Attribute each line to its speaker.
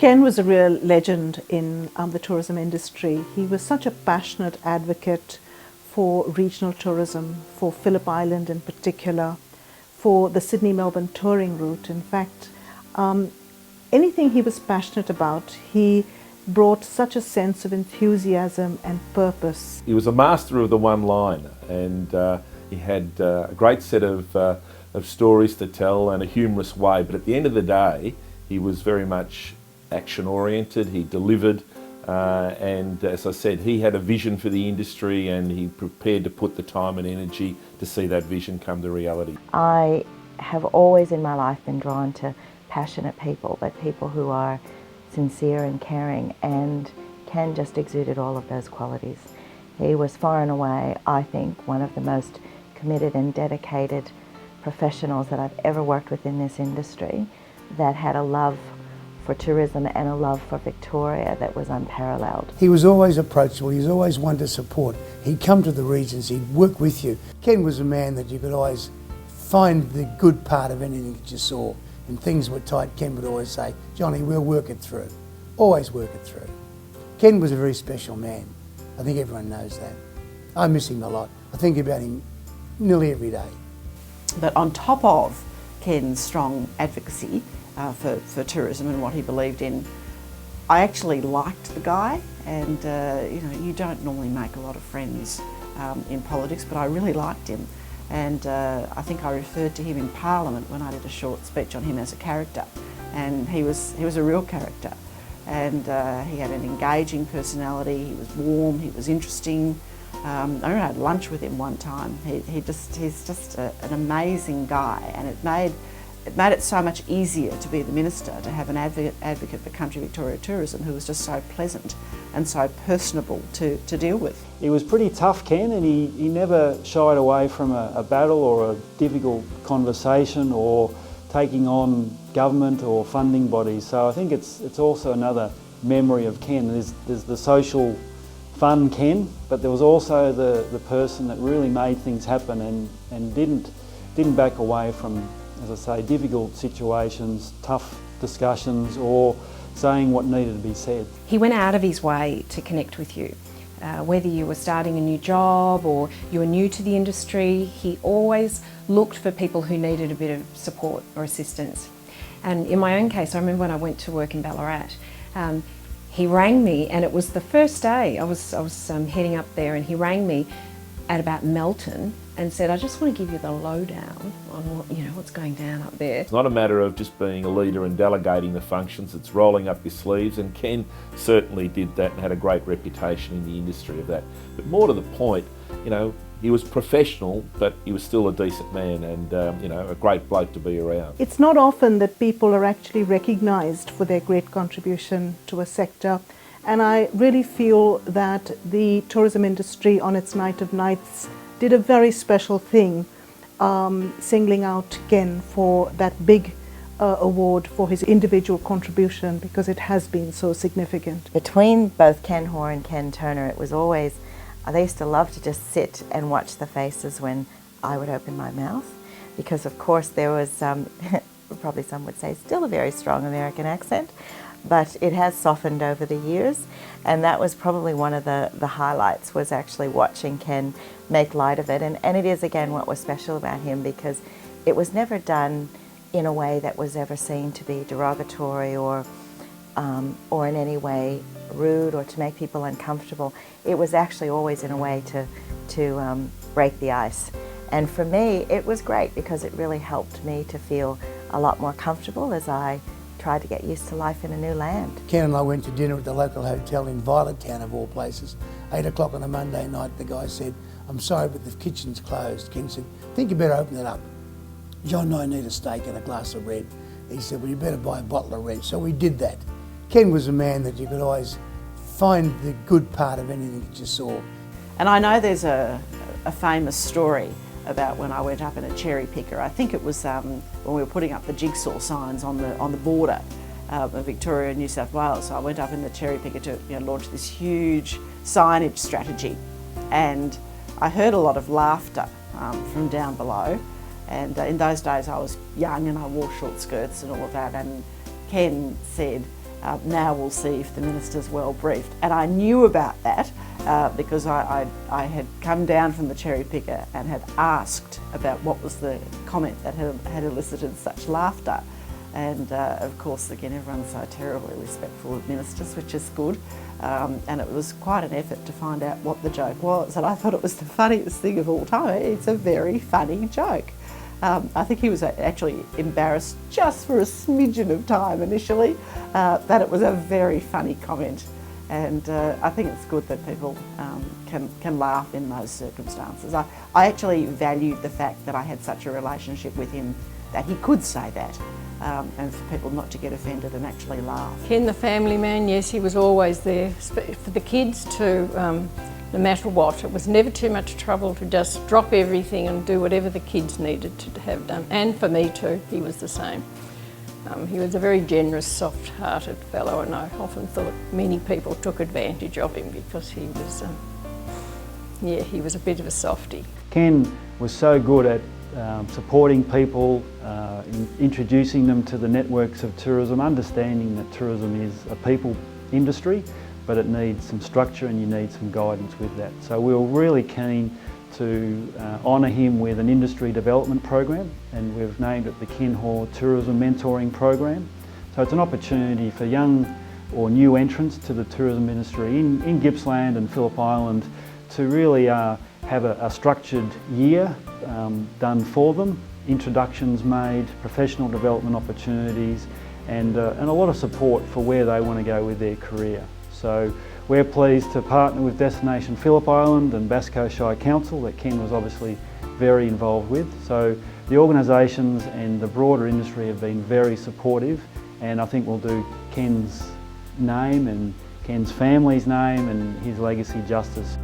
Speaker 1: Ken was a real legend in the tourism industry. He was such a passionate advocate for regional tourism, for Phillip Island in particular, for the Sydney-Melbourne touring route. In fact, anything he was passionate about, he brought such a sense of enthusiasm and purpose.
Speaker 2: He was a master of the one-liner, and he had a great set of stories to tell and a humorous way, but at the end of the day, he was very much action-oriented. He delivered, and as I said, he had a vision for the industry, and he prepared to put the time and energy to see that vision come to reality.
Speaker 3: I have always in my life been drawn to passionate people, but people who are sincere and caring, and Ken just exuded all of those qualities. He was far and away, I think, one of the most committed and dedicated professionals that I've ever worked with in this industry, that had a love for tourism and a love for Victoria that was unparalleled.
Speaker 4: He was always approachable, he was always one to support. He'd come to the regions, he'd work with you. Ken was a man that you could always find the good part of anything that you saw. And things were tight, Ken would always say, "Johnny, we'll work it through." Always work it through. Ken was a very special man. I think everyone knows that. I miss him a lot. I think about him nearly every day.
Speaker 5: But on top of Ken's strong advocacy for tourism and what he believed in, I actually liked the guy, and you don't normally make a lot of friends in politics, but I really liked him, and I think I referred to him in Parliament when I did a short speech on him as a character, and he was a real character, and he had an engaging personality. He was warm, he was interesting. I remember I had lunch with him one time. He's just an amazing guy, and it made it so much easier to be the minister, to have an advocate for Country Victoria tourism who was just so pleasant and so personable to deal with.
Speaker 6: He was pretty tough, Ken, and he never shied away from a battle or a difficult conversation or taking on government or funding bodies. So I think it's also another memory of Ken. There's the social fun Ken, but there was also the person that really made things happen and didn't back away from, as I say, difficult situations, tough discussions, or saying what needed to be said.
Speaker 7: He went out of his way to connect with you. Whether you were starting a new job or you were new to the industry, he always looked for people who needed a bit of support or assistance. And in my own case, I remember when I went to work in Ballarat, he rang me, and it was the first day I was heading up there, and he rang me at about Melton and said, "I just want to give you the lowdown on what's going down up there."
Speaker 2: It's not a matter of just being a leader and delegating the functions, it's rolling up your sleeves, and Ken certainly did that and had a great reputation in the industry of that. But more to the point, he was professional, but he was still a decent man, and a great bloke to be around.
Speaker 1: It's not often that people are actually recognised for their great contribution to a sector, and I really feel that the tourism industry on its Night of Nights did a very special thing, singling out Ken for that big award for his individual contribution, because it has been so significant.
Speaker 3: Between both Ken Hore and Ken Turner, it was always, they used to love to just sit and watch the faces when I would open my mouth, because of course there was, probably some would say, still a very strong American accent, but it has softened over the years, and that was probably one of the highlights, was actually watching Ken make light of it. And it is, again, what was special about him, because it was never done in a way that was ever seen to be derogatory or in any way rude or to make people uncomfortable. It was actually always in a way to break the ice. And for me, it was great, because it really helped me to feel a lot more comfortable as I tried to get used to life in a new land.
Speaker 4: Ken and I went to dinner at the local hotel in Violettown, of all places. 8 o'clock on a Monday night, the guy said, "I'm sorry, but the kitchen's closed." Ken said, "Think you better open it up. John and I need a steak and a glass of red." He said, "Well, you better buy a bottle of red." So we did that. Ken was a man that you could always find the good part of anything that you saw.
Speaker 5: And I know there's a famous story about when I went up in a cherry picker. I think it was when we were putting up the jigsaw signs on the border of Victoria and New South Wales. So I went up in the cherry picker to launch this huge signage strategy, and I heard a lot of laughter from down below. And in those days I was young and I wore short skirts and all of that, and Ken said, Now we'll see if the minister's well briefed. And I knew about that because I had come down from the cherry picker and had asked about what was the comment that had elicited such laughter. And of course, again, everyone's so terribly respectful of ministers, which is good. And it was quite an effort to find out what the joke was. And I thought it was the funniest thing of all time. It's a very funny joke. I think he was actually embarrassed just for a smidgen of time initially, that it was a very funny comment. And I think it's good that people can laugh in those circumstances. I actually valued the fact that I had such a relationship with him that he could say that, and for people not to get offended and actually laugh.
Speaker 8: Ken, the family man, yes, he was always there for the kids too. No matter what, it was never too much trouble to just drop everything and do whatever the kids needed to have done. And for me too, he was the same. He was a very generous, soft-hearted fellow, and I often thought many people took advantage of him because he was, he was a bit of a softie.
Speaker 6: Ken was so good at supporting people, introducing them to the networks of tourism, understanding that tourism is a people industry, but it needs some structure and you need some guidance with that. So we were really keen to honour him with an industry development program, and we've named it the Ken Hore Tourism Mentoring Program. So it's an opportunity for young or new entrants to the tourism industry in Gippsland and Phillip Island to really have a structured year done for them, introductions made, professional development opportunities, and a lot of support for where they want to go with their career. So we're pleased to partner with Destination Phillip Island and Bass Coast Shire Council that Ken was obviously very involved with. So the organisations and the broader industry have been very supportive, and I think we'll do Ken's name and Ken's family's name and his legacy justice.